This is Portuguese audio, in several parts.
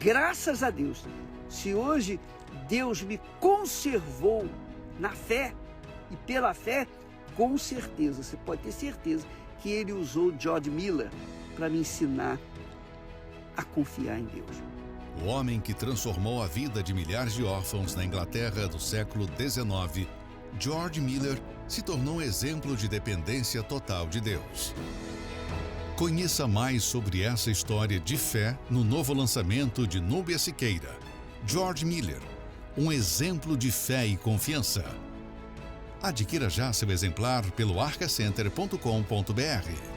graças a Deus, se hoje Deus me conservou na fé, e pela fé, com certeza, você pode ter certeza que Ele usou George Miller para me ensinar a confiar em Deus. O homem que transformou a vida de milhares de órfãos na Inglaterra do século XIX, George Miller, se tornou exemplo de dependência total de Deus. Conheça mais sobre essa história de fé no novo lançamento de Núbia Siqueira, George Miller, um exemplo de fé e confiança. Adquira já seu exemplar pelo arcacenter.com.br.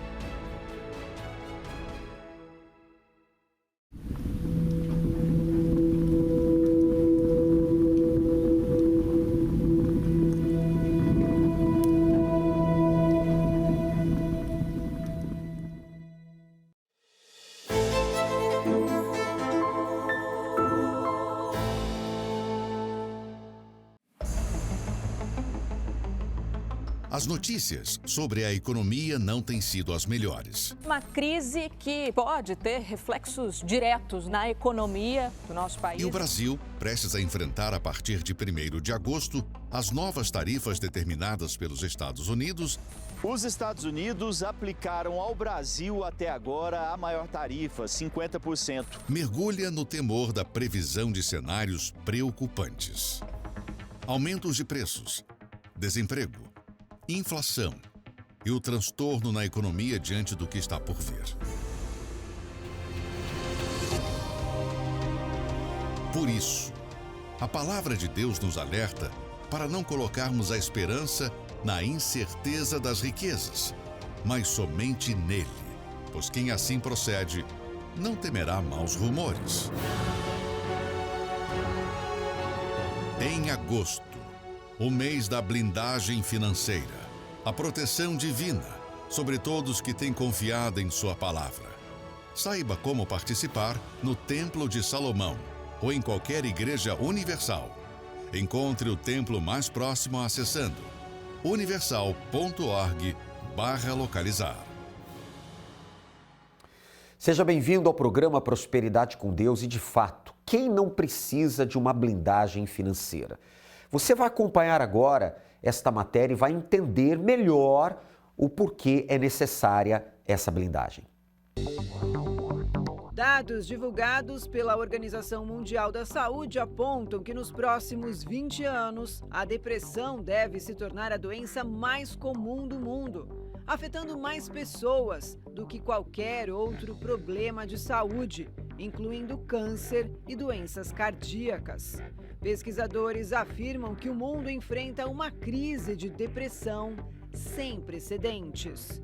As notícias sobre a economia não têm sido as melhores. Uma crise que pode ter reflexos diretos na economia do nosso país. E o Brasil, prestes a enfrentar a partir de 1º de agosto, as novas tarifas determinadas pelos Estados Unidos. Os Estados Unidos aplicaram ao Brasil até agora a maior tarifa, 50%. Mergulha no temor da previsão de cenários preocupantes. Aumentos de preços, desemprego, inflação e o transtorno na economia diante do que está por vir. Por isso, a palavra de Deus nos alerta para não colocarmos a esperança na incerteza das riquezas, mas somente nele, pois quem assim procede não temerá maus rumores. Em agosto, o mês da blindagem financeira, a proteção divina sobre todos que têm confiado em sua palavra. Saiba como participar no Templo de Salomão ou em qualquer igreja universal. Encontre o templo mais próximo acessando universal.org/localizar. Seja bem-vindo ao programa Prosperidade com Deus e, de fato, quem não precisa de uma blindagem financeira? Você vai acompanhar agora esta matéria e vai entender melhor o porquê é necessária essa blindagem. Dados divulgados pela Organização Mundial da Saúde apontam que nos próximos 20 anos, a depressão deve se tornar a doença mais comum do mundo, afetando mais pessoas do que qualquer outro problema de saúde, incluindo câncer e doenças cardíacas. Pesquisadores afirmam que o mundo enfrenta uma crise de depressão sem precedentes.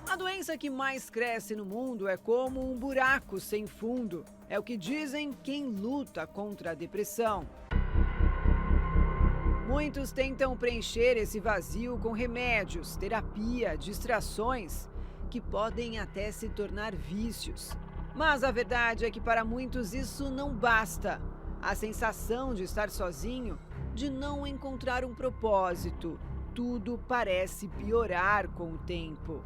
A doença que mais cresce no mundo é como um buraco sem fundo. É o que dizem quem luta contra a depressão. Muitos tentam preencher esse vazio com remédios, terapia, distrações, que podem até se tornar vícios. Mas a verdade é que para muitos isso não basta. A sensação de estar sozinho, de não encontrar um propósito, tudo parece piorar com o tempo.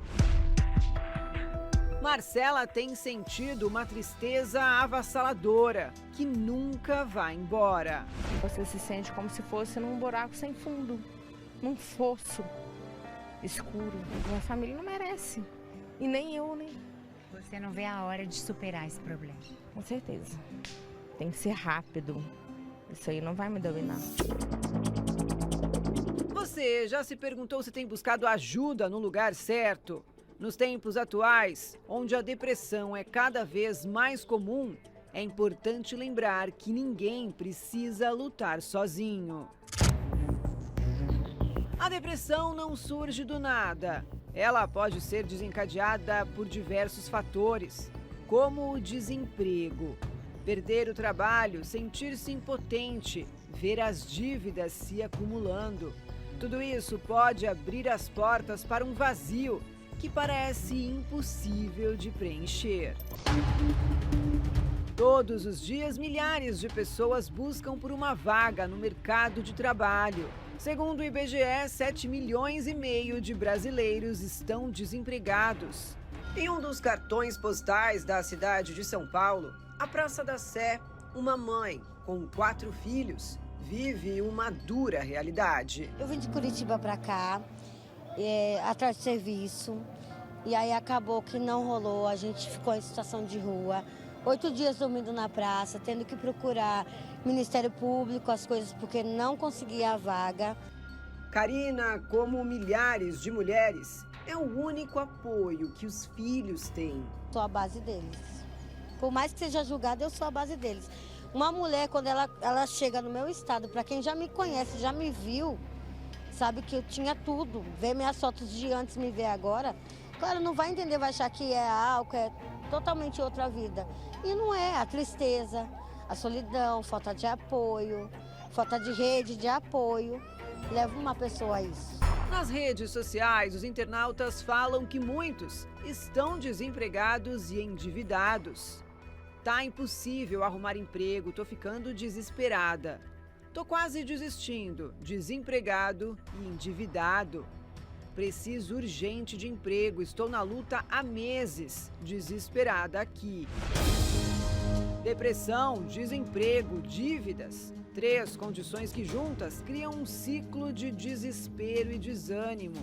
Marcela tem sentido uma tristeza avassaladora, que nunca vai embora. Você se sente como se fosse num buraco sem fundo, num fosso escuro. Minha família não merece, e nem eu, né? Você não vê a hora de superar esse problema? Com certeza. Tem que ser rápido. Isso aí não vai me dominar. Você já se perguntou se tem buscado ajuda no lugar certo? Nos tempos atuais, onde a depressão é cada vez mais comum, é importante lembrar que ninguém precisa lutar sozinho. A depressão não surge do nada. Ela pode ser desencadeada por diversos fatores, como o desemprego, perder o trabalho, sentir-se impotente, ver as dívidas se acumulando. Tudo isso pode abrir as portas para um vazio que parece impossível de preencher. Todos os dias, milhares de pessoas buscam por uma vaga no mercado de trabalho. Segundo o IBGE, 7,5 milhões de brasileiros estão desempregados. Em um dos cartões postais da cidade de São Paulo, a Praça da Sé, uma mãe com 4 filhos vive uma dura realidade. Eu vim de Curitiba para cá, atrás de serviço, e aí acabou que não rolou, a gente ficou em situação de rua. 8 dias dormindo na praça, tendo que procurar Ministério Público, as coisas, porque não conseguia a vaga. Karina, como milhares de mulheres, é o único apoio que os filhos têm. Sou a base deles. Por mais que seja julgada, eu sou a base deles. Uma mulher, quando ela chega no meu estado, para quem já me conhece, já me viu, sabe que eu tinha tudo. Ver minhas fotos de antes, me ver agora, claro, não vai entender, vai achar que é álcool, é totalmente outra vida. E não é, a tristeza, a solidão, falta de apoio, falta de rede de apoio, leva uma pessoa a isso. Nas redes sociais, os internautas falam que muitos estão desempregados e endividados. Tá impossível arrumar emprego, tô ficando desesperada. Tô quase desistindo, desempregado e endividado. Preciso urgente de emprego, estou na luta há meses, desesperada aqui. Depressão, desemprego, dívidas. 3 condições que juntas criam um ciclo de desespero e desânimo.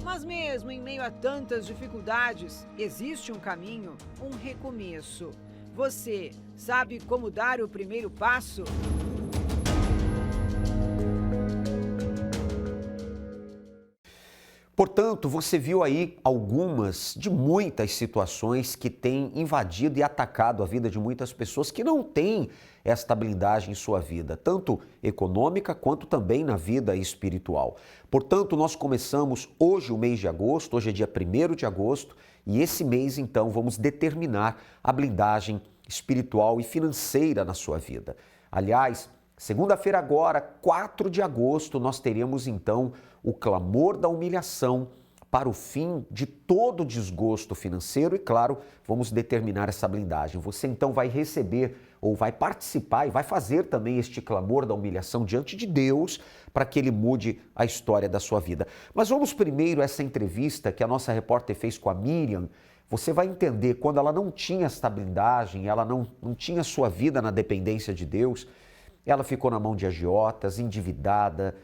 Mas mesmo em meio a tantas dificuldades, existe um caminho, um recomeço. Você sabe como dar o primeiro passo? Portanto, você viu aí algumas de muitas situações que têm invadido e atacado a vida de muitas pessoas que não têm esta blindagem em sua vida, tanto econômica quanto também na vida espiritual. Portanto, nós começamos hoje o mês de agosto, hoje é dia 1º de agosto, e esse mês então vamos determinar a blindagem espiritual e financeira na sua vida. Aliás, segunda-feira agora, 4 de agosto, nós teremos então o clamor da humilhação para o fim de todo desgosto financeiro e, claro, vamos determinar essa blindagem. Você então vai receber ou vai participar e vai fazer também este clamor da humilhação diante de Deus para que Ele mude a história da sua vida. Mas vamos primeiro a essa entrevista que a nossa repórter fez com a Miriam. Você vai entender quando ela não tinha esta blindagem, ela não tinha sua vida na dependência de Deus, ela ficou na mão de agiotas, endividada,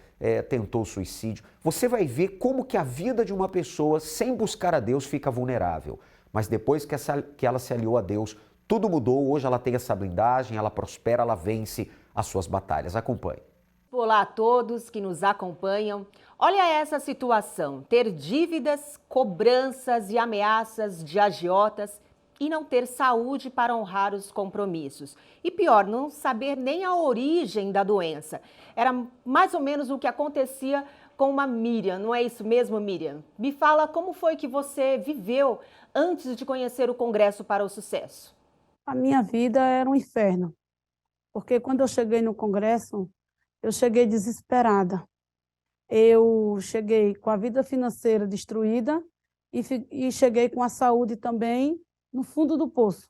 tentou suicídio. Você vai ver como que a vida de uma pessoa sem buscar a Deus fica vulnerável. Mas depois que ela se aliou a Deus, tudo mudou. Hoje ela tem essa blindagem, ela prospera, ela vence as suas batalhas. Acompanhe. Olá a todos que nos acompanham. Olha essa situação, ter dívidas, cobranças e ameaças de agiotas e não ter saúde para honrar os compromissos. E pior, não saber nem a origem da doença. Era mais ou menos o que acontecia com uma Miriam, não é isso mesmo, Miriam? Me fala como foi que você viveu antes de conhecer o Congresso para o Sucesso. A minha vida era um inferno, porque quando eu cheguei no Congresso, eu cheguei desesperada. Eu cheguei com a vida financeira destruída e cheguei com a saúde também no fundo do poço.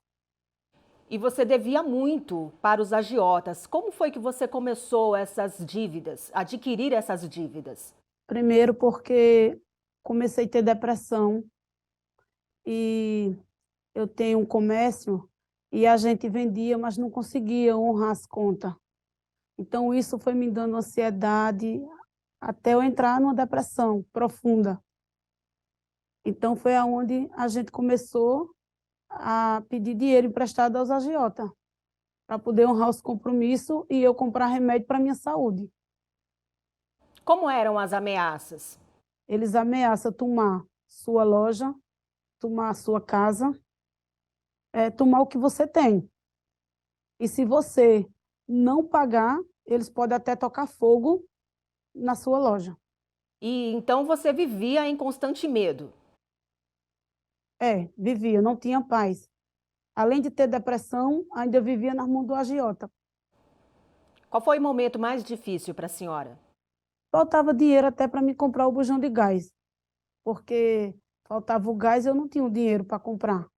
E você devia muito para os agiotas. Como foi que você começou essas dívidas, adquirir essas dívidas? Primeiro porque comecei a ter depressão e eu tenho um comércio e a gente vendia, mas não conseguia honrar as contas. Então isso foi me dando ansiedade até eu entrar numa depressão profunda. Então foi aonde a gente começou a pedir dinheiro emprestado aos agiotas para poder honrar os compromissos e eu comprar remédio para minha saúde. Como eram as ameaças? Eles ameaçam tomar sua loja, tomar a sua casa, tomar o que você tem. E se você não pagar, eles podem até tocar fogo na sua loja. E então você vivia em constante medo? Vivia, não tinha paz. Além de ter depressão, ainda vivia nas mãos do agiota. Qual foi o momento mais difícil para a senhora? Faltava dinheiro até para me comprar o bujão de gás, porque faltava o gás e eu não tinha o dinheiro para comprar.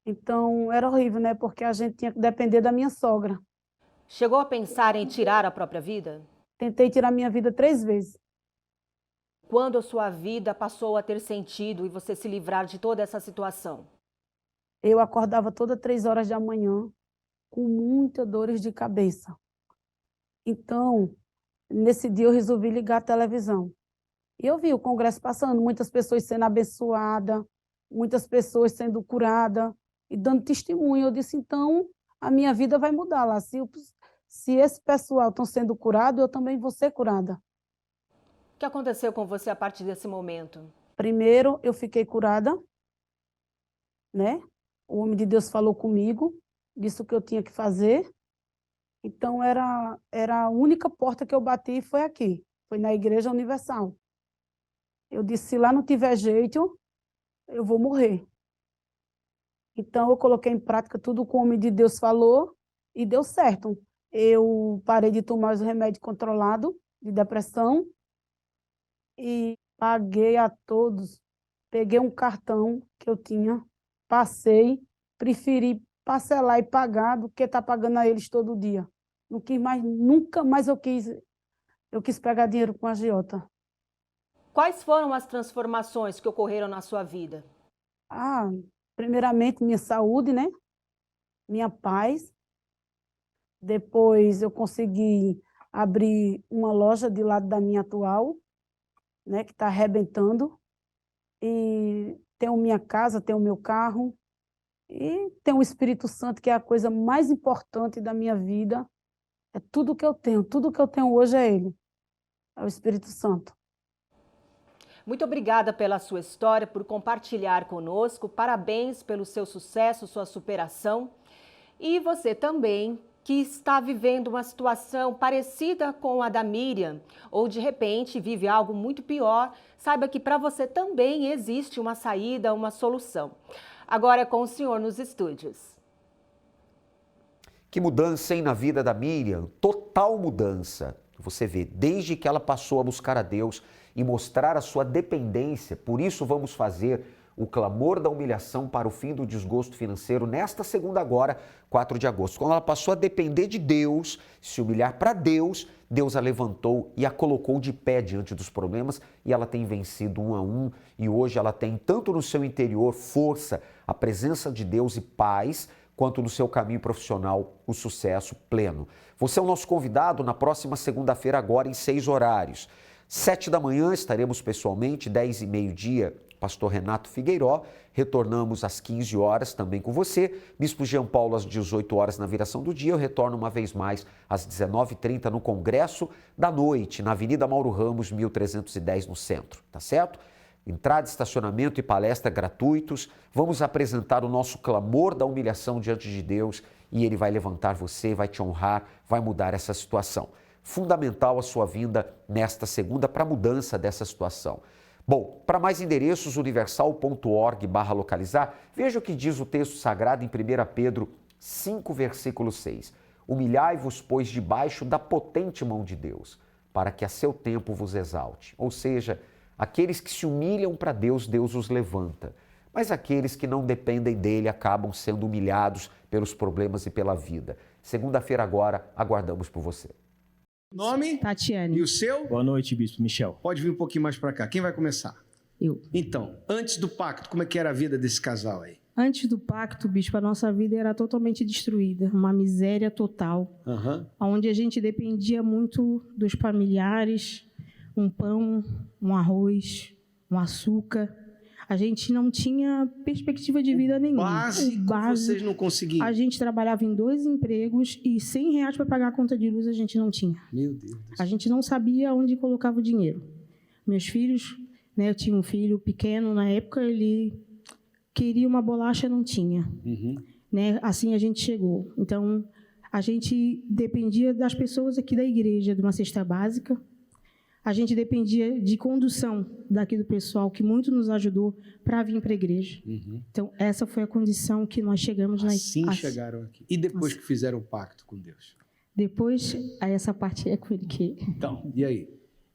Então, era horrível, né? Porque a gente tinha que depender da minha sogra. Chegou a pensar em tirar a própria vida? Tentei tirar minha vida 3 vezes. quando a sua vida passou a ter sentido e você se livrar de toda essa situação? Eu acordava todas 3 horas da manhã com muitas dores de cabeça. Então, nesse dia eu resolvi ligar a televisão. E eu vi o congresso passando, muitas pessoas sendo abençoadas, muitas pessoas sendo curadas e dando testemunho. Eu disse, então, a minha vida vai mudar lá. Se esse pessoal estão sendo curado, eu também vou ser curada. O que aconteceu com você a partir desse momento? Primeiro, eu fiquei curada, né? O homem de Deus falou comigo, disse o que eu tinha que fazer. Então, era a única porta que eu bati foi aqui, foi na Igreja Universal. Eu disse, se lá não tiver jeito, eu vou morrer. Então, eu coloquei em prática tudo que o homem de Deus falou e deu certo. Eu parei de tomar os remédios controlados de depressão e paguei a todos. Peguei um cartão que eu tinha, passei, preferi parcelar e pagar do que estar pagando a eles todo dia. Não quis mais, nunca mais eu quis pegar dinheiro com a agiota. Quais foram as transformações que ocorreram na sua vida? Primeiramente, minha saúde, né? Minha paz. Depois, eu consegui abrir uma loja de lado da minha atual, né? Que está arrebentando. E tenho minha casa, tenho meu carro. E tenho o Espírito Santo, que é a coisa mais importante da minha vida. É tudo que eu tenho. Tudo que eu tenho hoje é Ele. É o Espírito Santo. Muito obrigada pela sua história, por compartilhar conosco. Parabéns pelo seu sucesso, sua superação. E você também, que está vivendo uma situação parecida com a da Miriam, ou de repente vive algo muito pior, saiba que para você também existe uma saída, uma solução. Agora é com o senhor nos estúdios. Que mudança, hein, na vida da Miriam? Total mudança. Você vê, desde que ela passou a buscar a Deus e mostrar a sua dependência, por isso vamos fazer o clamor da humilhação para o fim do desgosto financeiro nesta segunda agora, 4 de agosto. Quando ela passou a depender de Deus, se humilhar para Deus, Deus a levantou e a colocou de pé diante dos problemas e ela tem vencido 1 a 1 e hoje ela tem tanto no seu interior força, a presença de Deus e paz, quanto no seu caminho profissional o sucesso pleno. Você é o nosso convidado na próxima segunda-feira agora em 6 horários. 7 da manhã estaremos pessoalmente, 10 e meio-dia, pastor Renato Figueiró. Retornamos às 15 horas também com você. Bispo Jean Paulo às 18 horas na viração do dia. Eu retorno uma vez mais às 19h30 no Congresso da Noite, na Avenida Mauro Ramos, 1310 no centro, tá certo? Entrada, estacionamento e palestra gratuitos. Vamos apresentar o nosso clamor da humilhação diante de Deus e Ele vai levantar você, vai te honrar, vai mudar essa situação. Fundamental a sua vinda nesta segunda para a mudança dessa situação. Bom, para mais endereços, universal.org/localizar, veja o que diz o texto sagrado em 1 Pedro 5, versículo 6. Humilhai-vos, pois, debaixo da potente mão de Deus, para que a seu tempo vos exalte. Ou seja, aqueles que se humilham para Deus, Deus os levanta. Mas aqueles que não dependem dele acabam sendo humilhados pelos problemas e pela vida. Segunda-feira agora, aguardamos por você. Nome? Tatiane. E o seu? Boa noite, Bispo Michel. Pode vir um pouquinho mais para cá. Quem vai começar? Eu. Então, antes do pacto, como é que era a vida desse casal aí? Antes do pacto, Bispo, a nossa vida era totalmente destruída. Uma miséria total. Onde a gente dependia muito dos familiares. Um pão, um arroz, um açúcar. A gente não tinha perspectiva de vida nenhuma. Básico, vocês não conseguiam. A gente trabalhava em 2 empregos e R$100 para pagar a conta de luz a gente não tinha. Meu Deus. A gente não sabia onde colocava o dinheiro. Meus filhos, né, eu tinha um filho pequeno na época, ele queria uma bolacha, não tinha. Né? Assim a gente chegou. Então, a gente dependia das pessoas aqui da igreja, de uma cesta básica. A gente dependia de condução daqui do pessoal, que muito nos ajudou para vir para a igreja. Então, essa foi a condição que nós chegamos na igreja. Assim chegaram aqui. E depois que fizeram o pacto com Deus? Depois, aí essa parte é com ele que... Então, e aí?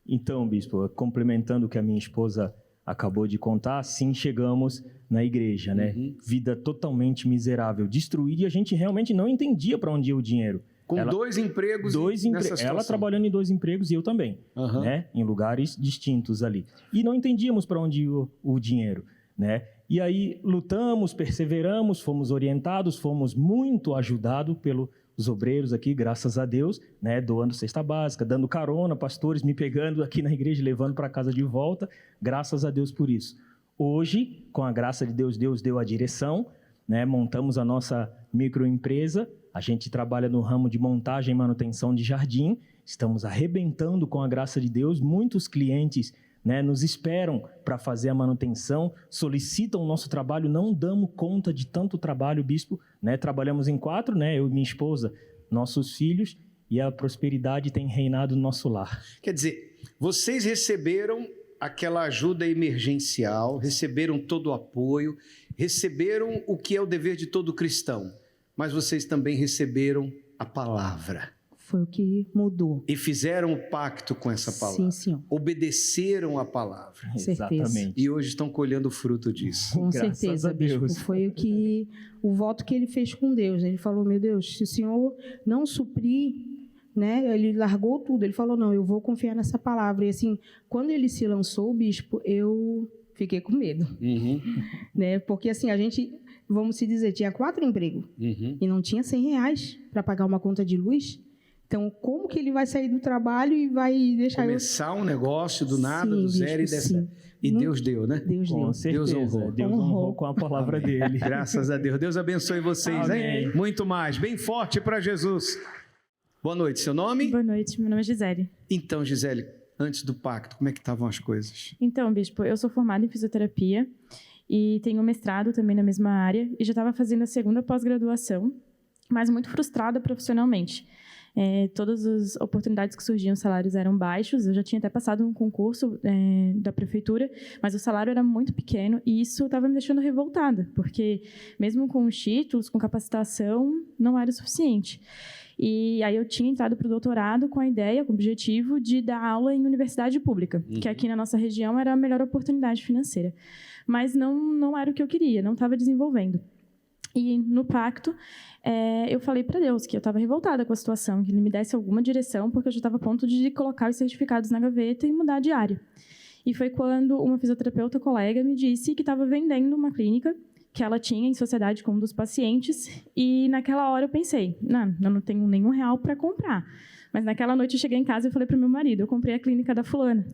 Então, Bispo, complementando o que a minha esposa acabou de contar, sim, chegamos na igreja, né? Vida totalmente miserável, destruída, e a gente realmente não entendia para onde ia o dinheiro. Com 2 empregos nessa situação. Ela trabalhando em 2 empregos e eu também, né? Em lugares distintos ali. E não entendíamos para onde ia o dinheiro, né? E aí lutamos, perseveramos, fomos orientados, fomos muito ajudados pelos obreiros aqui, graças a Deus, né? Doando cesta básica, dando carona, pastores me pegando aqui na igreja, levando para casa de volta, graças a Deus por isso. Hoje, com a graça de Deus, Deus deu a direção, né? Montamos a nossa microempresa, a gente trabalha no ramo de montagem e manutenção de jardim, estamos arrebentando com a graça de Deus, muitos clientes, né, nos esperam para fazer a manutenção, solicitam o nosso trabalho, não damos conta de tanto trabalho, bispo, né? Trabalhamos em 4, né? Eu e minha esposa, nossos filhos, e a prosperidade tem reinado no nosso lar. Quer dizer, vocês receberam aquela ajuda emergencial, receberam todo o apoio, receberam o que é o dever de todo cristão, mas vocês também receberam a palavra. Foi o que mudou. E fizeram o pacto com essa palavra. Sim, senhor. Obedeceram a palavra. Exatamente. E hoje estão colhendo o fruto disso. Com certeza, bispo. Foi o voto que ele fez com Deus. Ele falou, meu Deus, se o Senhor não suprir, né, ele largou tudo. Ele falou, não, eu vou confiar nessa palavra. E assim, quando ele se lançou, bispo, eu fiquei com medo. Né? Porque assim, a gente, vamos se dizer, tinha 4 empregos. E não tinha R$100 para pagar uma conta de luz. Então, como que ele vai sair do trabalho e vai deixar começar um negócio do nada, do zero, e Deus deu, né? Deus deu. Com certeza. Deus honrou. Deus honrou com a palavra dele. Graças a Deus. Deus abençoe vocês, Amém. hein? Muito mais. Bem forte para Jesus. Boa noite. Seu nome? Boa noite. Meu nome é Gisele. Então, Gisele, antes do pacto, como é que estavam as coisas? Então, bispo, eu sou formada em fisioterapia e tenho mestrado também na mesma área e já estava fazendo a 2ª pós-graduação, mas muito frustrada profissionalmente. Todas as oportunidades que surgiam, os salários eram baixos. Eu já tinha até passado um concurso da prefeitura, mas o salário era muito pequeno e isso estava me deixando revoltada, porque mesmo com os títulos, com capacitação, não era o suficiente. E aí eu tinha entrado para o doutorado com a ideia, com o objetivo de dar aula em universidade pública, que aqui na nossa região era a melhor oportunidade financeira. Mas não era o que eu queria, não estava desenvolvendo. E no pacto, eu falei para Deus que eu estava revoltada com a situação, que Ele me desse alguma direção, porque eu já estava a ponto de colocar os certificados na gaveta e mudar de área. E foi quando uma fisioterapeuta colega me disse que estava vendendo uma clínica que ela tinha em sociedade com um dos pacientes, e naquela hora eu pensei, eu não tenho nenhum real para comprar. Mas naquela noite eu cheguei em casa e falei para o meu marido, eu comprei a clínica da fulana.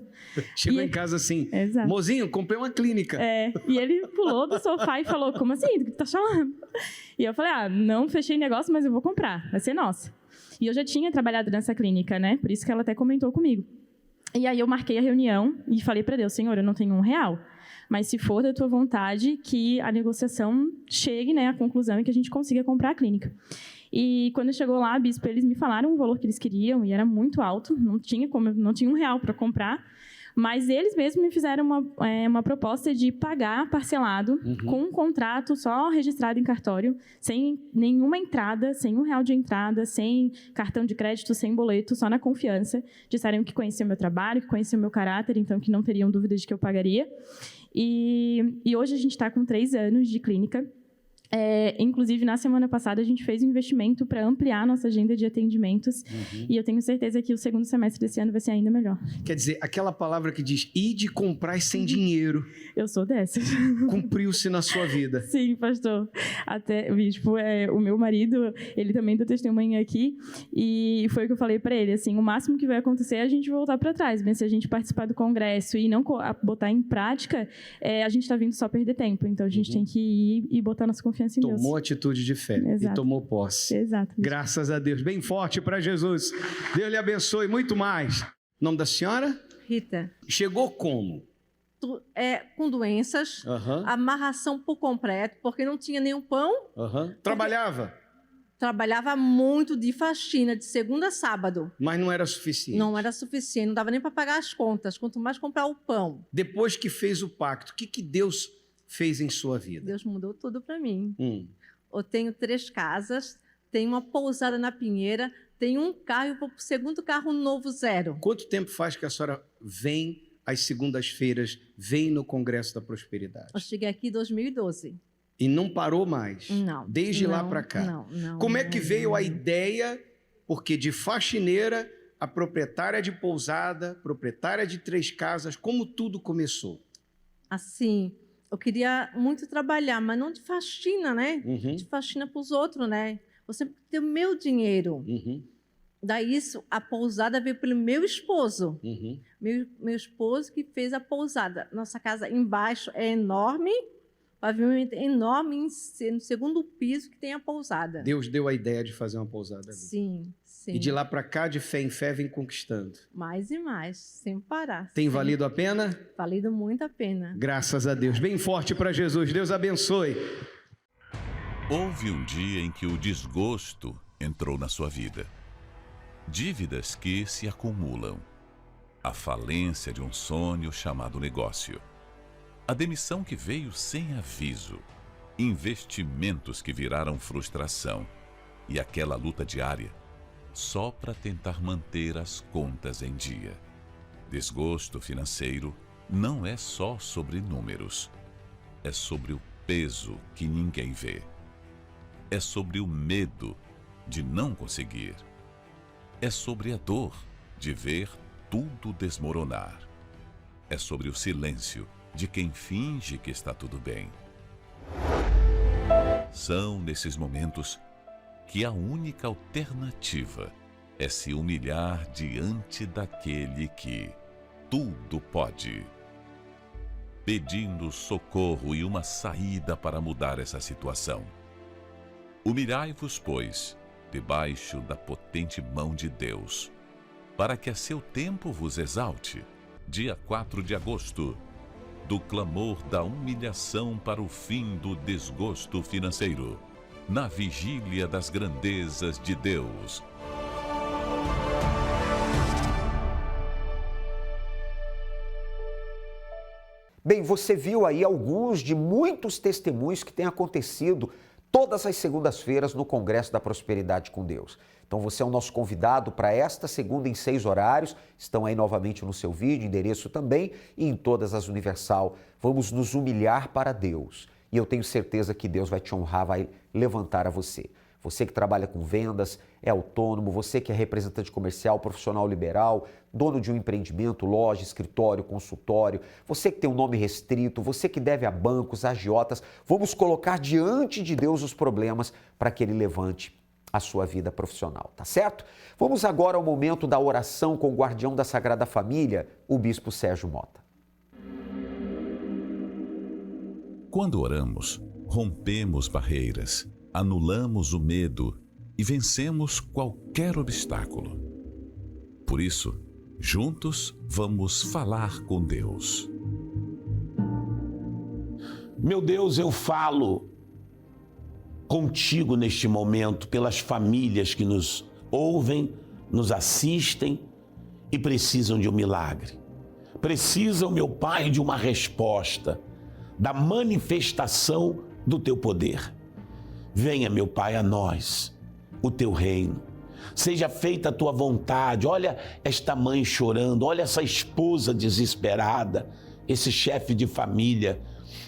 Chegou em casa assim, mozinho, comprei uma clínica. E ele pulou do sofá e falou, como assim? Do que tu tá falando? E eu falei, não fechei negócio, mas eu vou comprar, vai ser nossa. E eu já tinha trabalhado nessa clínica, né? Por isso que ela até comentou comigo. E aí eu marquei a reunião e falei para Deus, Senhor, eu não tenho R$1, mas se for da tua vontade, que a negociação chegue, né, à conclusão e que a gente consiga comprar a clínica. E quando chegou lá, bispo, eles me falaram o valor que eles queriam e era muito alto, não tinha R$1 para comprar, mas eles mesmos me fizeram uma proposta de pagar parcelado, com um contrato só registrado em cartório, sem nenhuma entrada, sem R$1 de entrada, sem cartão de crédito, sem boleto, só na confiança. Disseram que conheciam meu trabalho, que conheciam meu caráter, então que não teriam dúvida de que eu pagaria. E hoje a gente está com 3 anos de clínica. Inclusive, na semana passada, a gente fez um investimento para ampliar a nossa agenda de atendimentos. E eu tenho certeza que o 2º semestre desse ano vai ser ainda melhor. Quer dizer, aquela palavra que diz, ide comprar sem dinheiro. Eu sou dessa. Cumpriu-se na sua vida. Sim, pastor. Até, bispo, o meu marido, ele também deu testemunha aqui, e foi o que eu falei para ele, assim, o máximo que vai acontecer é a gente voltar para trás, mas se a gente participar do congresso e não botar em prática, a gente está vindo só perder tempo. Então, a gente tem que ir e botar nossa confiança em Deus. Tomou atitude de fé. Exato. E tomou posse. Exato. Graças a Deus. Bem forte para Jesus. Deus lhe abençoe muito mais. O nome da senhora? Rita. Chegou como? Com doenças, amarração por completo, porque não tinha nenhum pão. Trabalhava? Trabalhava muito de faxina, de segunda a sábado. Mas não era suficiente? Não era suficiente, não dava nem para pagar as contas, quanto mais comprar o pão. Depois que fez o pacto, o que Deus fez em sua vida? Deus mudou tudo para mim. Eu tenho 3 casas, tenho uma pousada na Pinheira, tenho um carro e vou para o 2º carro novo, 0. Quanto tempo faz que a senhora vem às segundas-feiras, vem no Congresso da Prosperidade? Eu cheguei aqui em 2012. E não parou mais? Não. Desde lá para cá? Não. Como é que veio a ideia Porque de faxineira a proprietária de pousada, proprietária de 3 casas, como tudo começou? Assim, eu queria muito trabalhar, mas não de faxina, né? Uhum. De faxina para os outros, né? Você tem o meu dinheiro. Uhum. Daí a pousada veio pelo meu esposo. Uhum. Meu esposo que fez a pousada. Nossa casa embaixo é enorme, pavimento enorme, no 2º piso que tem a pousada. Deus deu a ideia de fazer uma pousada ali. Sim, sim. E de lá para cá, de fé em fé, vem conquistando. Mais e mais, sem parar. Tem valido a pena? Valido muito a pena. Graças a Deus. Bem forte para Jesus. Deus abençoe. Houve um dia em que o desgosto entrou na sua vida. Dívidas que se acumulam. A falência de um sonho chamado negócio. A demissão que veio sem aviso. Investimentos que viraram frustração. E aquela luta diária só para tentar manter as contas em dia. Desgosto financeiro não é só sobre números. É sobre o peso que ninguém vê. É sobre o medo de não conseguir. É sobre a dor de ver tudo desmoronar. É sobre o silêncio de quem finge que está tudo bem. São nesses momentos que a única alternativa é se humilhar diante daquele que tudo pode, pedindo socorro e uma saída para mudar essa situação. Humilhai-vos, pois, debaixo da potente mão de Deus, para que a seu tempo vos exalte. Dia 4 de agosto, do clamor da humilhação para o fim do desgosto financeiro, na vigília das grandezas de Deus. Bem, você viu aí alguns de muitos testemunhos que têm acontecido todas as segundas-feiras no Congresso da Prosperidade com Deus. Então você é o nosso convidado para esta segunda em 6 horários, estão aí novamente no seu vídeo, endereço também, e em todas as Universal. Vamos nos humilhar para Deus. E eu tenho certeza que Deus vai te honrar, vai levantar a você. Você que trabalha com vendas, é autônomo, você que é representante comercial, profissional liberal, dono de um empreendimento, loja, escritório, consultório, você que tem um nome restrito, você que deve a bancos, agiotas, vamos colocar diante de Deus os problemas para que Ele levante a sua vida profissional, tá certo? Vamos agora ao momento da oração com o guardião da Sagrada Família, o Bispo Sérgio Mota. Quando oramos, rompemos barreiras, anulamos o medo e vencemos qualquer obstáculo. Por isso, juntos vamos falar com Deus. Meu Deus, eu falo contigo neste momento pelas famílias que nos ouvem, nos assistem e precisam de um milagre. Precisam, meu Pai, de uma resposta, da manifestação do teu poder. Venha, meu Pai, a nós, o teu reino. Seja feita a tua vontade. Olha esta mãe chorando, olha essa esposa desesperada, esse chefe de família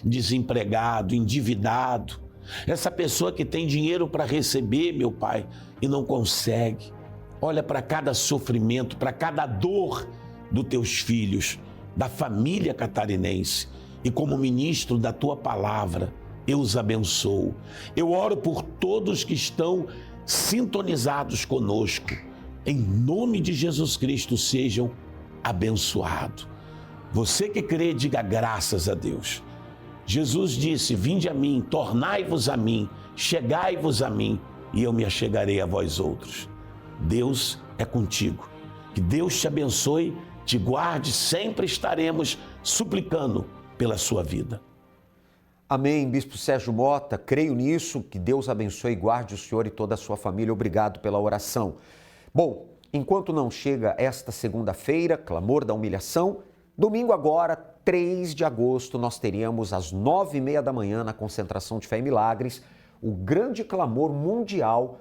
desempregado, endividado, essa pessoa que tem dinheiro para receber, meu Pai, e não consegue. Olha para cada sofrimento, para cada dor dos teus filhos, da família catarinense. E como ministro da tua palavra, eu os abençoo. Eu oro por todos que estão sintonizados conosco. Em nome de Jesus Cristo, sejam abençoados. Você que crê, diga graças a Deus. Jesus disse, vinde a mim, tornai-vos a mim, chegai-vos a mim, e eu me achegarei a vós outros. Deus é contigo. Que Deus te abençoe, te guarde, sempre estaremos suplicando pela sua vida. Amém, Bispo Sérgio Mota, creio nisso, que Deus abençoe e guarde o senhor e toda a sua família. Obrigado pela oração. Bom, enquanto não chega esta segunda-feira, clamor da humilhação, domingo agora, 3 de agosto, nós teríamos às 9h30 da manhã, na concentração de Fé e Milagres, o grande clamor mundial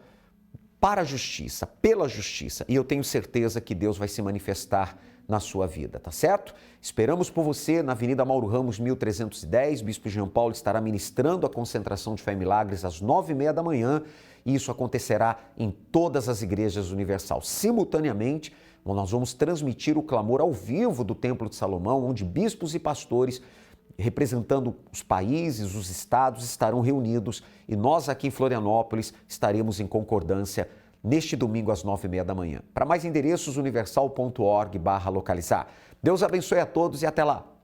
para a justiça, pela justiça. E eu tenho certeza que Deus vai se manifestar na sua vida, tá certo? Esperamos por você na Avenida Mauro Ramos, 1310. Bispo Jean Paulo estará ministrando a concentração de Fé e Milagres às 9h30 da manhã e isso acontecerá em todas as igrejas Universal. Simultaneamente, nós vamos transmitir o clamor ao vivo do Templo de Salomão, onde bispos e pastores, representando os países, os estados, estarão reunidos e nós aqui em Florianópolis estaremos em concordância neste domingo às 9h30 da manhã. Para mais endereços, universal.org/localizar. Deus abençoe a todos e até lá!